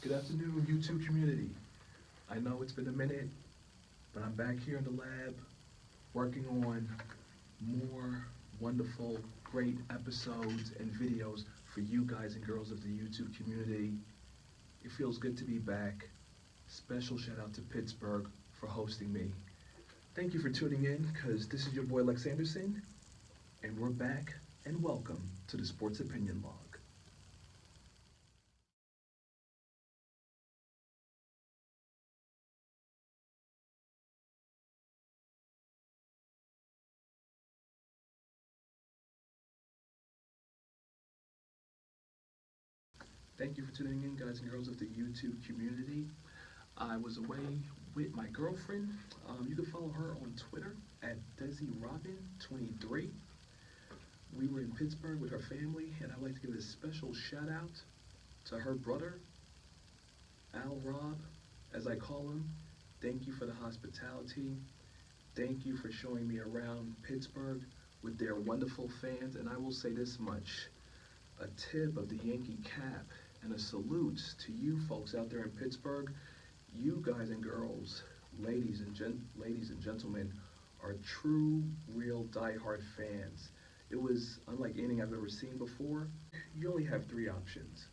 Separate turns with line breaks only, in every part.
Good afternoon, YouTube community. I know it's been a minute, but I'm back here in the lab working on more wonderful, great episodes and videos for you guys and girls of the YouTube community. It feels good to be back. Special shout out to Pittsburgh for hosting me. Thank you for tuning in, because this is your boy Lex Anderson, and we're back, and welcome to the Sports Opinion Log. Thank you for tuning in, guys and girls of the YouTube community. I was away with my girlfriend. You can follow her on Twitter at DesiRobin23. We were in Pittsburgh with her family, and I'd like to give a special shout out to her brother, Al Rob, as I call him. Thank you for the hospitality. Thank you for showing me around Pittsburgh with their wonderful fans. And I will say this much: a tip of the Yankee cap and a salute to you folks out there in Pittsburgh. You guys and girls, ladies and gentlemen, are true, real, diehard fans. It was unlike anything I've ever seen before. You only have three options: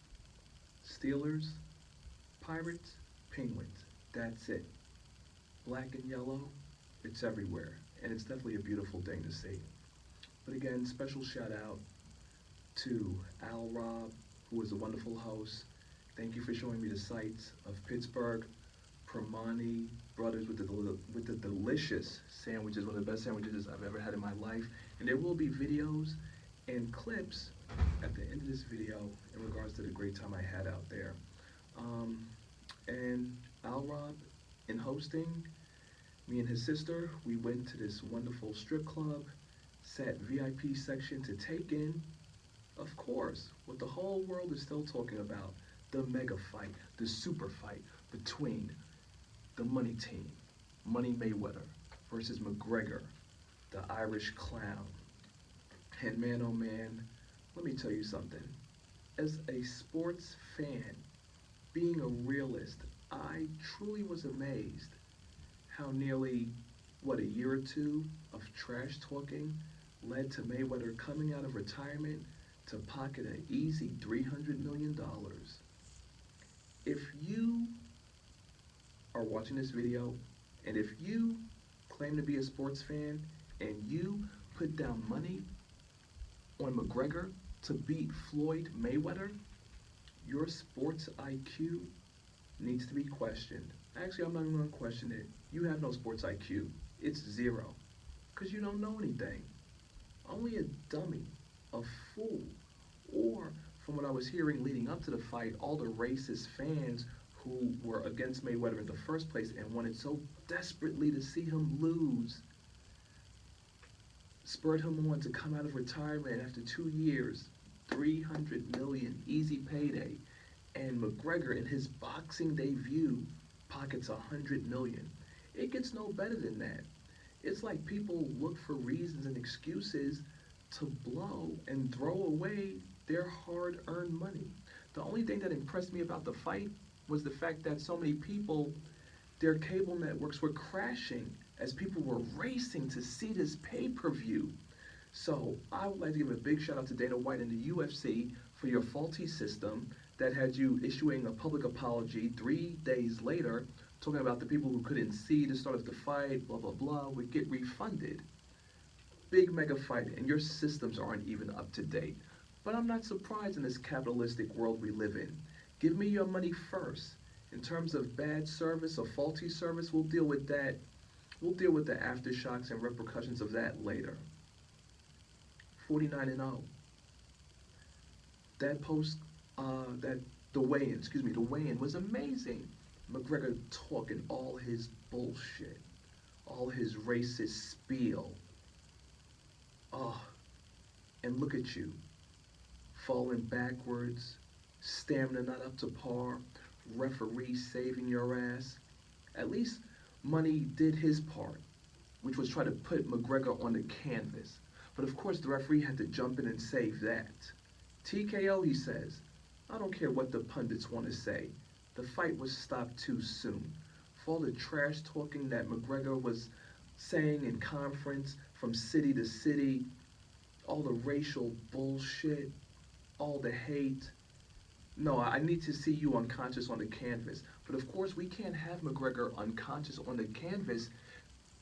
Steelers, Pirates, Penguins. That's it. Black and yellow, it's everywhere. And it's definitely a beautiful thing to see. But again, special shout out to Al Rob, who was a wonderful host. Thank you for showing me the sights of Pittsburgh. Permani Brothers with the delicious sandwiches, one of the best sandwiches I've ever had in my life. And there will be videos and clips at the end of this video in regards to the great time I had out there. And Al Rob, in hosting, me and his sister, we went to this wonderful strip club, sat VIP section to take in, of course, what the whole world is still talking about: the mega fight, the super fight between the money team, Money Mayweather, versus McGregor, the Irish clown. And man, oh man, let me tell you something. As a sports fan, being a realist, I truly was amazed how nearly, a year or two of trash talking led to Mayweather coming out of retirement to pocket an easy $300 million. If you are watching this video, and if you claim to be a sports fan, and you put down money on McGregor to beat Floyd Mayweather, your sports IQ needs to be questioned. Actually, I'm not even going to question it. You have no sports IQ. It's zero. Because you don't know anything. Only a dummy, a fool, or from what I was hearing leading up to the fight, all the racist fans who were against Mayweather in the first place and wanted so desperately to see him lose, spurred him on to come out of retirement after 2 years, 300 million, easy payday. And McGregor, in his boxing debut, pockets 100 million. It gets no better than that. It's like people look for reasons and excuses to blow and throw away their hard-earned money. The only thing that impressed me about the fight was the fact that so many people, their cable networks were crashing as people were racing to see this pay-per-view. So I would like to give a big shout out to Dana White and the UFC for your faulty system that had you issuing a public apology 3 days later, talking about the people who couldn't see the start of the fight, blah, blah, blah, would get refunded. Big mega fight, and your systems aren't even up to date. But I'm not surprised in this capitalistic world we live in. Give me your money first. In terms of bad service or faulty service, we'll deal with that. We'll deal with the aftershocks and repercussions of that later. 49-0. That the weigh-in was amazing. McGregor talking all his bullshit, all his racist spiel. Oh, and look at you, falling backwards, stamina not up to par, referee saving your ass. At least Money did his part, which was try to put McGregor on the canvas. But of course the referee had to jump in and save that. TKO, he says. I don't care what the pundits want to say. the fight was stopped too soon. For all the trash talking that McGregor was saying in conference from city to city, all the racial bullshit, all the hate. No, I need to see you unconscious on the canvas. But of course, we can't have McGregor unconscious on the canvas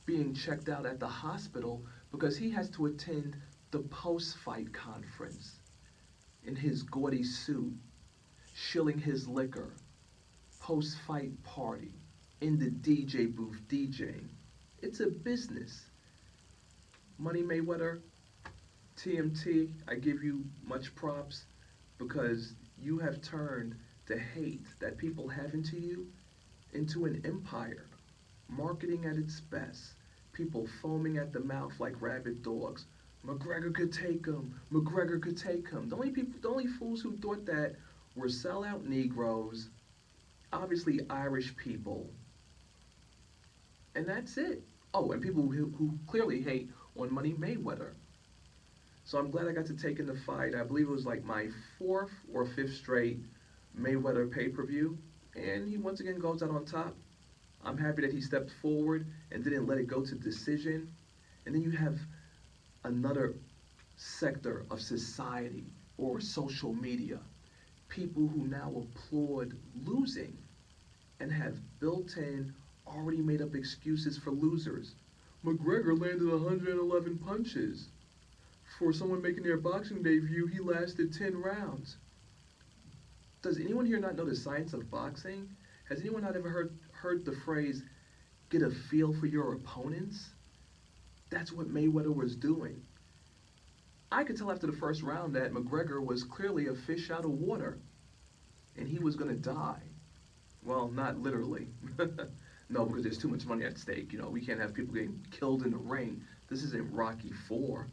being checked out at the hospital because he has to attend the post fight conference in his gaudy suit, shilling his liquor, post fight party, in the DJ booth DJing. It's a business. Money Mayweather, TMT, I give you much props because you have turned the hate that people have into you into an empire. Marketing at its best. People foaming at the mouth like rabid dogs. McGregor could take him. McGregor could take him. The only fools who thought that were sellout Negroes, obviously Irish people, and that's it. Oh, and people who clearly hate on Money Mayweather. So I'm glad I got to take in the fight. I believe it was like my fourth or fifth straight Mayweather pay-per-view, and he once again goes out on top. I'm happy that he stepped forward and didn't let it go to decision. And then you have another sector of society or social media, people who now applaud losing and have built-in, already made-up excuses for losers. McGregor landed 111 punches. For someone making their boxing debut, he lasted 10 rounds. Does anyone here not know the science of boxing? Has anyone not ever heard the phrase, get a feel for your opponents? That's what Mayweather was doing. I could tell after the first round that McGregor was clearly a fish out of water, and he was going to die. Well, not literally. No, because there's too much money at stake. You know, we can't have people getting killed in the ring. This isn't Rocky 4.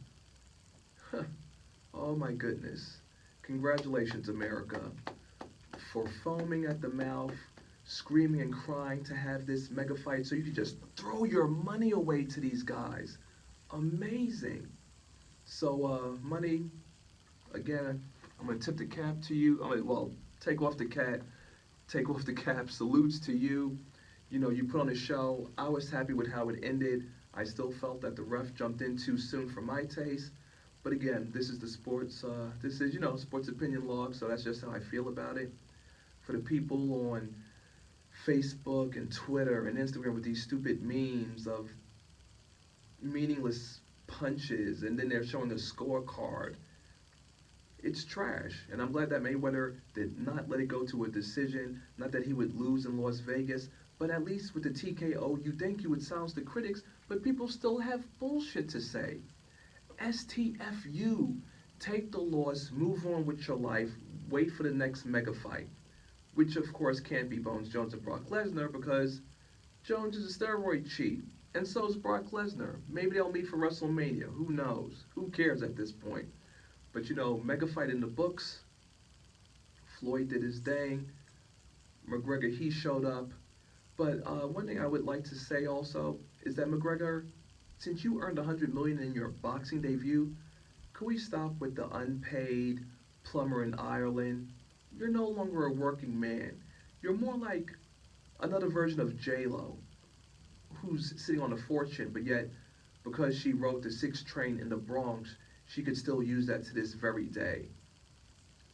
Oh my goodness. Congratulations, America, for foaming at the mouth, screaming and crying to have this mega fight so you could just throw your money away to these guys. Amazing. So, Money, again, I'm going to tip the cap to you. Take off the cap. Salutes to you. You know, you put on a show. I was happy with how it ended. I still felt that the ref jumped in too soon for my taste. But again, this is the sports, sports opinion log, so that's just how I feel about it. For the people on Facebook and Twitter and Instagram with these stupid memes of meaningless punches, and then they're showing a scorecard, it's trash. And I'm glad that Mayweather did not let it go to a decision, not that he would lose in Las Vegas, but at least with the TKO, you think you would silence the critics, but people still have bullshit to say. STFU. Take the loss, move on with your life, wait for the next mega fight. Which, of course, can't be Bones Jones and Brock Lesnar because Jones is a steroid cheat. And so is Brock Lesnar. Maybe they'll meet for WrestleMania. Who knows? Who cares at this point? But, mega fight in the books. Floyd did his thing. McGregor, he showed up. But one thing I would like to say also is that McGregor, since you earned $100 million in your boxing debut, could we stop with the unpaid plumber in Ireland? You're no longer a working man. You're more like another version of J-Lo, who's sitting on a fortune, but yet because she rode the 6 train in the Bronx, she could still use that to this very day.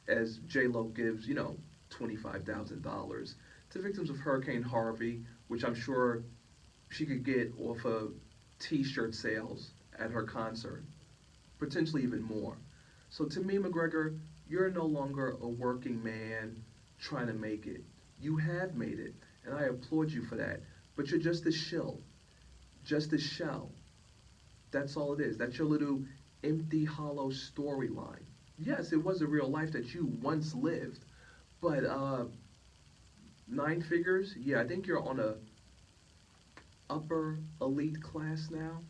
As J-Lo gives, $25,000 to victims of Hurricane Harvey, which I'm sure she could get off of T-shirt sales at her concert, potentially even more. So to me, McGregor, you're no longer a working man trying to make it. You have made it, and I applaud you for that. But you're just a shill, just a shell. That's all it is. That's your little empty, hollow storyline. Yes, it was a real life that you once lived, but 9 figures, yeah, I think you're on a upper elite class now.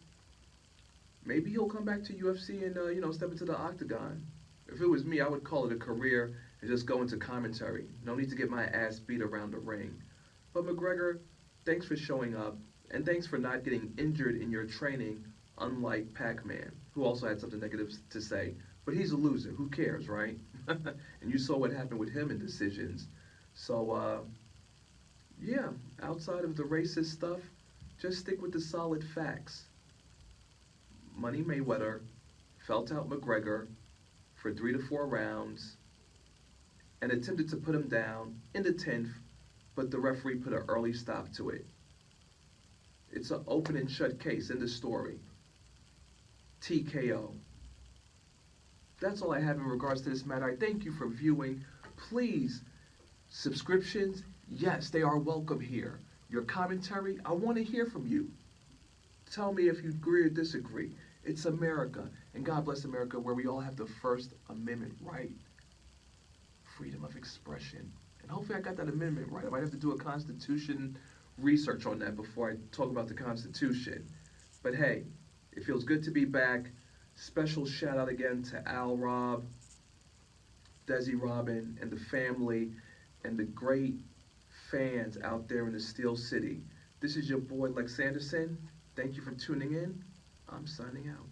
Maybe he'll come back to UFC and step into the octagon. If it was me, I would call it a career and just go into commentary. No need to get my ass beat around the ring. But McGregor, thanks for showing up, and thanks for not getting injured in your training, unlike Pac-Man, who also had something negative to say. But he's a loser. Who cares, right? And you saw what happened with him in decisions. So Yeah, outside of the racist stuff, just stick with the solid facts. Money Mayweather felt out McGregor for 3 to 4 rounds and attempted to put him down in the 10th, but the referee put an early stop to it. It's an open and shut case in the story. TKO. That's all I have in regards to this matter. I thank you for viewing. Please, subscriptions, yes, they are welcome here. Your commentary, I want to hear from you. Tell me if you agree or disagree. It's America, and God bless America, where we all have the First Amendment right. Freedom of expression. And hopefully I got that amendment right. I might have to do a Constitution research on that before I talk about the Constitution. But hey, it feels good to be back. Special shout out again to Al Rob, Desi Robin, and the family, and the great fans out there in the Steel City. This is your boy Lex Anderson. Thank you for tuning in. I'm signing out.